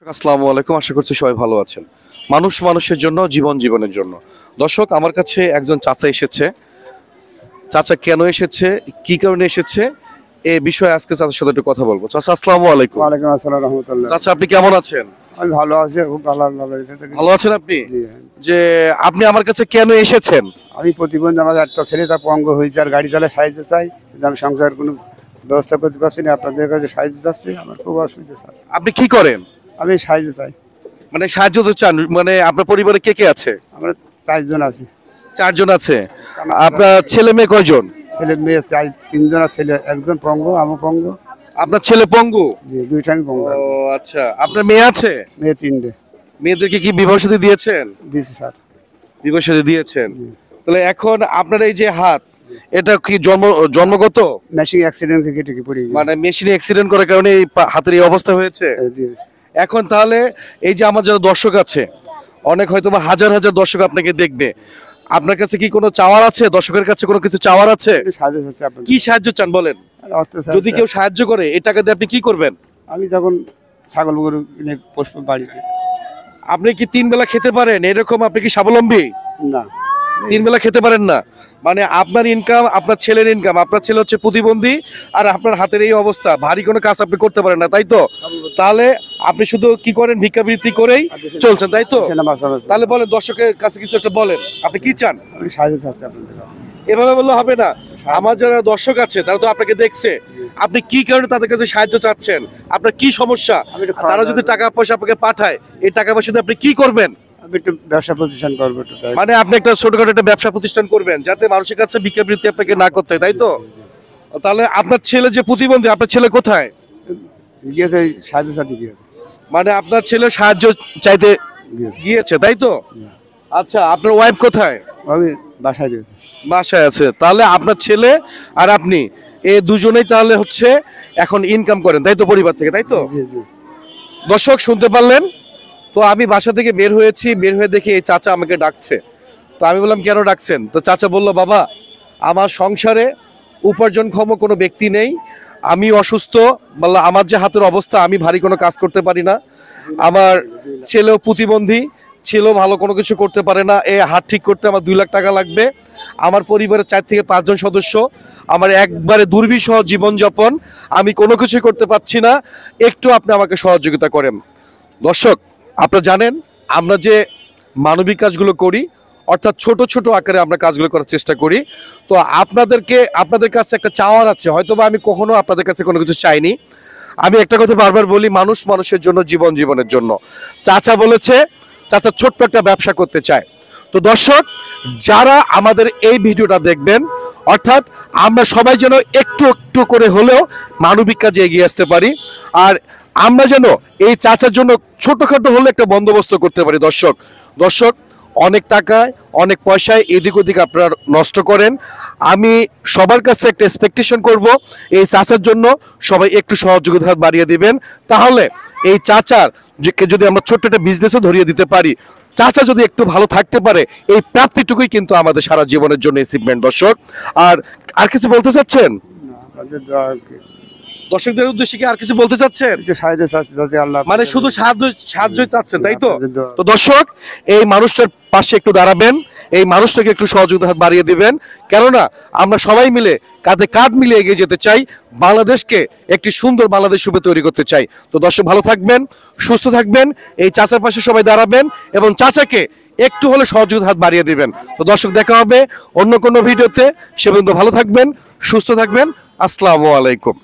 আসসালামু আলাইকুম, আশা করছি সবাই ভালো আছেন। মানুষ মানুষের জন্য, জীবন জীবনের জন্য। দর্শক, আমার কাছে একজন চাচা এসেছে। চাচা কেন এসেছে, কি কারণে এসেছে, এ বিষয়ে আজকে চাচার সাথে একটু কথা বলবো। চাচা আসসালামু আলাইকুম। ওয়ালাইকুম আসসালাম রাহমাতুল্লাহ। চাচা আপনি কেমন আছেন? আমি ভালো আছি, খুব ভালো আল্লাহ রেখেছে। ভালো আছেন আপনি? জি। যে আপনি আমার কাছে কেন এসেছেন? আমি প্রতিবন্ধী, আমার একটা ছেলে তার পঙ্গ হয়েছে, আর গাড়ি চালায় সাহায্য চাই, কিন্তু আমি সংসার কোনো ব্যবস্থা করতে পারছি না। আপনাদের কাছে সাহায্য চাচ্ছি, আমার খুব অসুবিধা স্যার। আপনি কি করেন? আমি সাহায্য চাই। মানে সাহায্য তো চান, মানে আপনার পরিবারে কে কে আছে? আমরা 4 জন আছি। 4 জন আছে। আপনার ছেলে মেয়ে কয়জন? ছেলে মেয়ে 3 জন, ছেলে একজন পঙ্গ, আমি পঙ্গ। আপনার ছেলে পঙ্গু? জি, 2টা আমি পঙ্গ। ও আচ্ছা, আপনার মেয়ে আছে? মেয়ে 3টে। মেয়েদেরকে কি বিবাহ সাথী দিয়েছেন? দিছি স্যার। বিবাহ সাথী দিয়েছেন। তাহলে এখন আপনার এই যে হাত, এটা কি জন্মগত, মেশিন অ্যাক্সিডেন্ট থেকে কেটে পড়ে গেছে। মানে মেশিনে অ্যাক্সিডেন্ট করার কারণে এই হাতের এই অবস্থা হয়েছে? জি। এখন তাহলে এই যে আমার যারা দর্শক আছে, অনেক হয়তো বা হাজার হাজার দর্শক আপনাকে দেখবে, আপনার কাছে কি কোনো চাওয়ার আছে? দর্শকের কাছে কোনো কিছু চাওয়ার আছে? একটু সাহায্য চাচ্ছি আপনাদের। কি সাহায্য চান বলেন? অর্থ চাই যদি স্যার। কেউ সাহায্য করে, এই টাকা দিয়ে আপনি কি করবেন? আমি তখন ছাগল গরু কিনে পুষবো বাড়িতে। আপনি কি 3 বেলা খেতে পারেন এরকম? আপনি কি স্বাবলম্বী? না। 3 বেলা খেতে পারেন না, মানে আপনার ইনকাম, আপনার ছেলের ইনকাম, আপনার ছেলে হচ্ছে প্রতিবন্ধী, আর আপনার হাতের এই অবস্থা, ভারী কোনো কাজ আপনি করতে পারেন না, তাই তো? তাহলে আপনি শুধু কি করেন, ভিক্ষাবৃত্তি করেই চলছেন, তাই তো? তাহলে বলেন, দর্শকের কাছে কিছু একটা বলেন, আপনি কি চান? আমি সাহায্য চাচ্ছি আপনাদের কাছে। এভাবে বললে হবে না। আমার যারা দর্শক আছে তারা তো আপনাকে দেখছে, আপনি কি কারণে তাদের কাছে সাহায্য চাচ্ছেন, আপনার কি সমস্যা, আমি একটু খাওয়া তারা যদি টাকা পয়সা আপনাকে পাঠায়, এই টাকা পয়সা দিয়ে আপনি কি করবেন? আমি একটু ব্যবসা প্রতিষ্ঠান করবো একটু, তাই। মানে আপনি একটা ছোটখাটো একটা ব্যবসা প্রতিষ্ঠান করবেন, যাতে মানুষের কাছে ভিক্ষাবৃত্তি আপনাকে না করতে হয়, তাই তো? তাহলে আপনার ছেলে যে প্রতিবন্ধী, আপনার ছেলে কোথায়? গিয়েছে, সাহায্য চাইতে গিয়েছে। মানে আপনার ছেলে সাহায্য চাইতে গিয়েছে। গিয়েছে, তাই তো? আচ্ছা, আপনার ওয়াইফ কোথায়? আমি বাসায় গিয়েছে। বাসায় আছে। তাহলে আপনার ছেলে আর আপনি, এই দুজনেই তাহলে হচ্ছে এখন ইনকাম করেন, তাই তো, পরিবার থেকে, তাই তো? জি জি। দর্শক শুনতে পারলেন তো? আমি বাসা থেকে বের হয়েছি, বের হয়ে দেখি এই চাচা আমাকে ডাকছে। তো আমি বললাম, কেন ডাকছেন? তো চাচা বলল, বাবা, আমার সংসারে উপার্জনক্ষম কোনো ব্যক্তি নেই, আমি অসুস্থ, বললাম আমার যে হাতের অবস্থা, আমি ভারী কোনো কাজ করতে পারি না, আমার ছেলেও প্রতিবন্ধী, ছেলেও ভালো কোনো কিছু করতে পারে না, এই হাত ঠিক করতে আমার 2 লাখ টাকা লাগবে, আমার পরিবারের 4 থেকে 5 জন সদস্য, আমার একবারে দুর্বিষহ জীবনযাপন, আমি কোনো কিছুই করতে পারছি না, একটু আপনি আমাকে সহযোগিতা করেন। দর্শক, আপনারা জানেন আমরা যে মানবিক কাজগুলো করি, অর্থাৎ ছোট ছোট আকারে আমরা কাজগুলো করার চেষ্টা করি। তো আপনাদের কাছে একটা চাওয়ার আছে, হয়তো বা আমি কখনো আপনাদের কাছে কোনো কিছু চাইনি। আমি একটা কথা বারবার বলি, মানুষ মানুষের জন্য, জীবন জীবনের জন্য। চাচা বলেছে, চাচা ছোট্ট একটা ব্যবসা করতে চায়। তো দর্শক, যারা আমাদের এই ভিডিওটা দেখবেন, অর্থাৎ আমরা সবাই যেন একটু একটু করে হলেও মানবিক কাজে এগিয়ে আসতে পারি, আর আমরা যেন এই চাচার জন্য ছোটখাটো হলে একটা বন্দোবস্ত করতে পারি। দর্শক, অনেক টাকায়, অনেক পয়সায় এদিক ওদিক আপনারা নষ্ট করেন। আমি সবার কাছে একটা এক্সপেকটেশন করব, এই চাচার জন্য সবাই একটু সহযোগিতা হাত বাড়িয়ে দিবেন। তাহলে এই চাচার যদি আমরা ছোট্ট একটা বিজনেসও ধরিয়ে দিতে পারি, চাচা যদি একটু ভালো থাকতে পারে, এই প্রাপ্তিটুকুই কিন্তু আমাদের সারা জীবনের জন্য অ্যাচিভমেন্ট। দর্শক, আর কিছু বলতে চাচ্ছেন? আপনাদের দোয়া আর কি। দর্শকদের উদ্দেশ্যে কি আর কিছু বলতে চাচ্ছেন? একটু সাহায্য চাচ্ছি, যাতে আল্লাহ মানে শুধু সাহায্য চাচ্ছেন, তাই তো? আপনাদের দোয়া। তো দর্শক, এই মানুষটার পাশে একটু দাঁড়াবেন, এই মানুষটাকে একটু সহযোগিতা হাত বাড়িয়ে দিবেন, কেননা আমরা সবাই মিলে কাঁধে কাঁধ মিলিয়ে এগিয়ে যেতে চাই, বাংলাদেশকে একটি সুন্দর বাংলাদেশ রূপে তৈরি করতে চাই। তো দর্শক, ভালো থাকবেন, সুস্থ থাকবেন, এই চাচার পাশে সবাই দাঁড়াবেন এবং চাচাকে একটু হলে সহযোগিতা হাত বাড়িয়ে দিবেন। তো দর্শক, দেখা হবে অন্য কোনো ভিডিওতে, সে পর্যন্ত ভালো থাকবেন, সুস্থ থাকবেন। আসসালামু আলাইকুম।